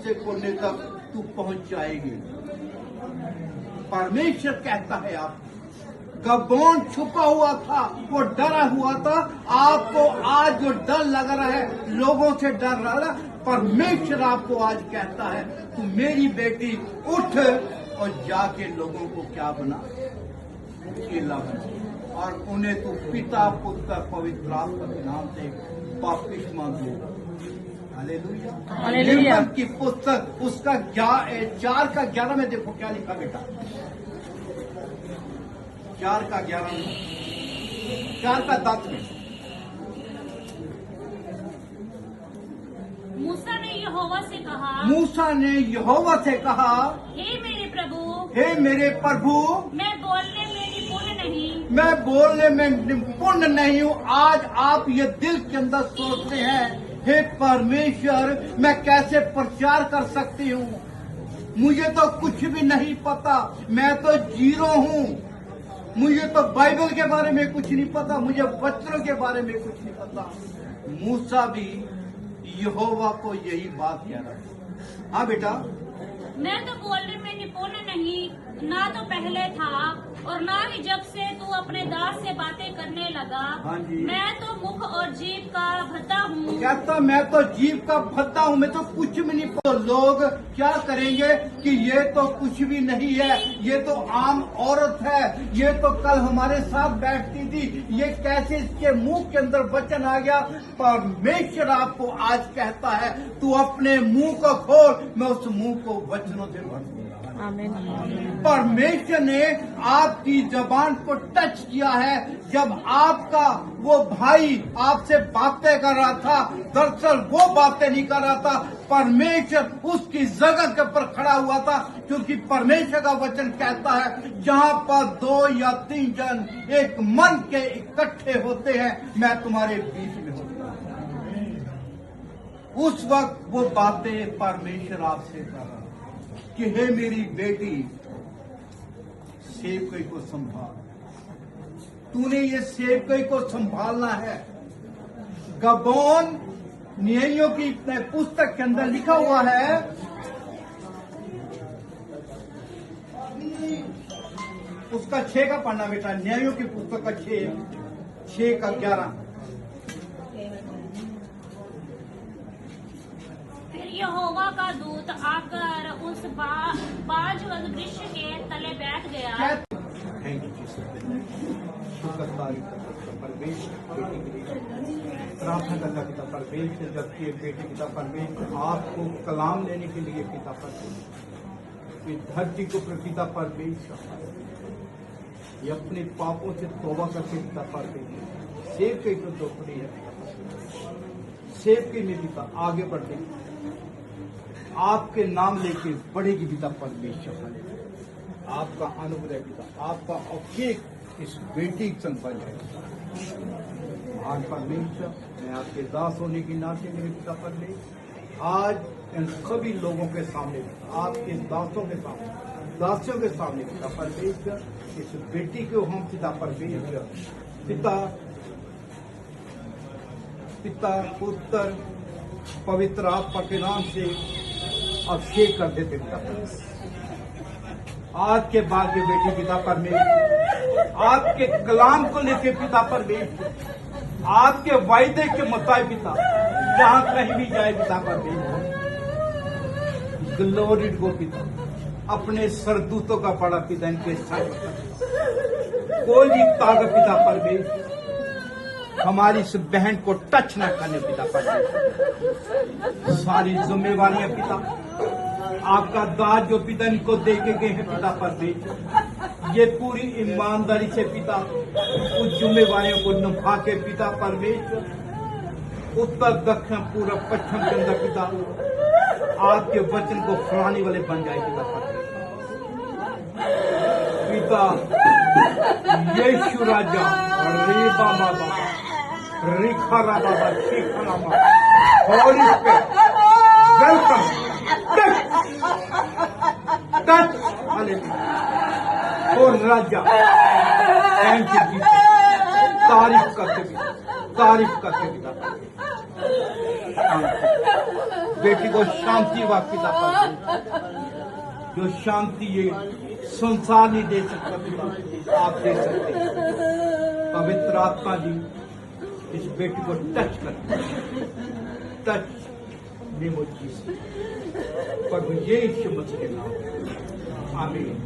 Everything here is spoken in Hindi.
से कोने तक तू पहुंच जाएगी। परमेश्वर कहता है आप गबोन छुपा हुआ था, वो डरा हुआ था। आपको आज जो डर लग रहा है, लोगों से डर रहा है, परमेश्वर आपको आज कहता है तू मेरी बेटी उठ और जाके लोगों को क्या बना, चेला बना, और उन्हें तू पिता पुत्र पवित्र आत्मा के नाम से बपतिस्मा दे। हालेलुया। निर्गमन की पुस्तक उसका 4:11 में देखो क्या लिखा बेटा, 4:11 में, 4:10 में। मूसा ने यहोवा से कहा, मूसा ने यहोवा से कहा, हे मेरे प्रभु, हे मेरे प्रभु, मैं बोलने में निपुण नहीं, मैं बोलने में निपुण नहीं हूँ। आज आप ये दिल के अंदर सोचते हैं, हे परमेश्वर मैं कैसे प्रचार कर सकती हूँ, मुझे तो कुछ भी नहीं पता, मैं तो जीरो हूँ, मुझे तो बाइबल के बारे में कुछ नहीं पता, मुझे वचनों के बारे में कुछ नहीं पता। मूसा भी यहोवा को यही बात कह रहा है। हाँ बेटा, मैं तो बोलने में निपुण नहीं, ना तो पहले था और ना ही जब से तू अपने दास से बातें करने लगा। हाँ जी। मैं तो मुख और जीभ का भद्दा हूँ। कहता मैं तो जीव का भद्दा हूँ, मैं तो कुछ भी नहीं पता। लोग क्या करेंगे कि ये तो कुछ भी नहीं है, ये तो आम औरत है, ये तो कल हमारे साथ बैठती थी, ये कैसे इसके मुंह के अंदर वचन आ गया। परमेश्वर आपको आज कहता है तू अपने मुंह को खोल, मैं उस मुंह को वचनों से भर दूंगा। परमेश्वर ने आपकी जबान को टच किया है। जब आपका वो भाई आपसे बातें कर रहा था, दरअसल वो बातें नहीं कर रहा था, परमेश्वर उसकी जगह के ऊपर खड़ा हुआ था, क्योंकि परमेश्वर का वचन कहता है जहाँ पर 2 या 3 जन एक मन के इकट्ठे होते हैं, मैं तुम्हारे बीच में होता हूँ। उस वक्त वो बातें परमेश्वर आपसे कर रहा कि हे मेरी बेटी, सेवकाई को संभाल, तूने ये सेवकाई को संभालना है। गबोन न्यायियों की पुस्तक के अंदर लिखा हुआ है, उसका 6 का पढ़ना बेटा, न्यायियों की पुस्तक का 6:11। यहोवा का दूत आकर उस बाज वृक्ष के तले बैठ गया। प्रार्थना करता पिता परमेश्वर, जबकि बेटी पिता परमेश्वर आपको कलाम लेने के लिए पिता परमेश्वर, इस धरती को पिता परमेश्वर, ये अपने पापों से तौबा करके पिता परमेश्वर सेव के जो दोपड़ी है, सेव के में पिता आगे बढ़ने आपके नाम लेके बढ़ेगी पिता परमेश्वर। आपका अनुग्रह पिता, आपका अभिषेक इस बेटी संग बन जाएगा। आज परमेश्वर, मैं आपके दास होने की नाते मेरे पिता परमेश्वर, आज इन सभी लोगों के सामने, आपके दासों के सामने, दासियों के सामने पिता परमेश्वर, इस बेटी को हम पिता परमेश्वर, पिता पुत्र पवित्र आत्मा के नाम से अभिषेक कर देते पिता परमेश्वर। आज के बाद ये बेटी पिता परमेश्वर आपके कलाम को लेके पिता परमेश्वर, आपके वायदे के मुताबिक पिता जहाँ कहीं भी जाए पिता परमेश्वर, ग्लोरी गो पिता, अपने सरदूतों का बड़ा पिता इनके साथ कोई भी ताकत पिता परमेश्वर हमारी इस बहन को टच न करने पिता परमेश्वर। सारी जिम्मेवारियां पिता, आपका दाज जो पिता इनको दे के गए हैं पिता परमेश्वर, ये पूरी ईमानदारी से पिता उस जिम्मेवारियों को निभा के पिता परमेश्वर, उत्तर दक्षिण पूर्व पश्चिम के अंदर पिता आपके वचन को फैलाने वाले बन जाए पिता परमेश्वर। पिता यीशु राजा रेबा बाबा रिखा बाबा शिखा रामा होली स्पिरिट वेलकम टच हालेलुया। ओ राजा थैंक यू जीसस, तारीफ करते पिता, तारीफ करते पिता। बेटी को शांति व पिता परमेश्वर, जो शांति ये संसार नहीं दे सकता पिता, आप दे सकते हैं। पवित्र आत्मा जी इस बेटी को टच कर, टच नेम ऑफ जीसस, प्रभु यीशु मसीह के नाम, आमीन।